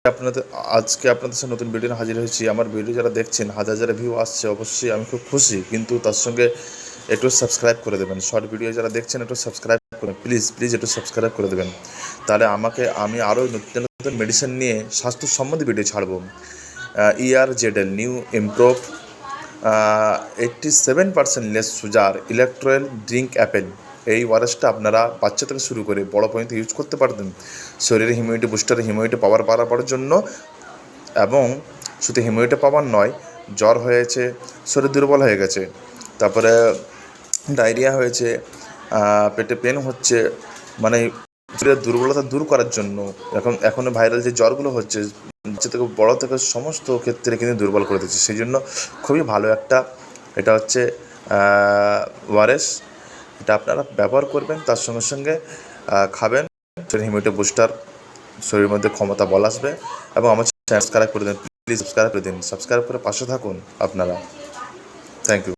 আপনাদের আজকে আপনাদের সাথে নতুন ভিডিও হাজির হয়েছি। আমার ভিডিও যারা দেখছেন হাজার হাজার ভিউ আসছে, অবশ্যই আমি খুব খুশি, কিন্তু তার সঙ্গে একটু সাবস্ক্রাইব করে দেবেন। শর্ট ভিডিও যারা দেখছেন একটু সাবস্ক্রাইব করবেন, প্লিজ প্লিজ একটু সাবস্ক্রাইব করে দেবেন। তাহলে আমি আরও নতুন নতুন মেডিসিন নিয়ে স্বাস্থ্য সম্বন্ধে ভিডিও ছাড়বো। ERZL new improve 87% less sugar electrolyte drink apple, এই ওয়ারেসটা আপনারা বাচ্চা থেকে শুরু করে বড় পর্যন্ত ইউজ করতে পারবেন শরীরে হিমিউনিটি বুস্টার, হিমিউনিটি পাওয়ার বাড়াবার জন্য। এবং শুধু হিমিউনিটি পাওয়ার নয়, জ্বর হয়েছে, শরীর দুর্বল হয়ে গেছে, তারপরে ডায়রিয়া হয়েছে, পেটে পেন হচ্ছে, মানে শরীরের দুর্বলতা দূর করার জন্য। এখন ভাইরাল যে জ্বরগুলো হচ্ছে, বাচ্চা থেকে বড় থেকে সমস্ত ক্ষেত্রে কিন্তু দুর্বল করে দিচ্ছে। সেই জন্য খুবই ভালো একটা, এটা হচ্ছে ওয়ারেস। এটা আপনারা ব্যবহার করবেন, তার সঙ্গে সঙ্গে খাবেন। হিমিউনিটি বুস্টার, শরীরের মধ্যে ক্ষমতা বল আসবে। এবং আমার চ্যানেল সাবস্ক্রাইব করে দিন, প্লিজ সাবস্ক্রাইব করে দিন, সাবস্ক্রাইব করে পাশে থাকুন আপনারা। Thank you.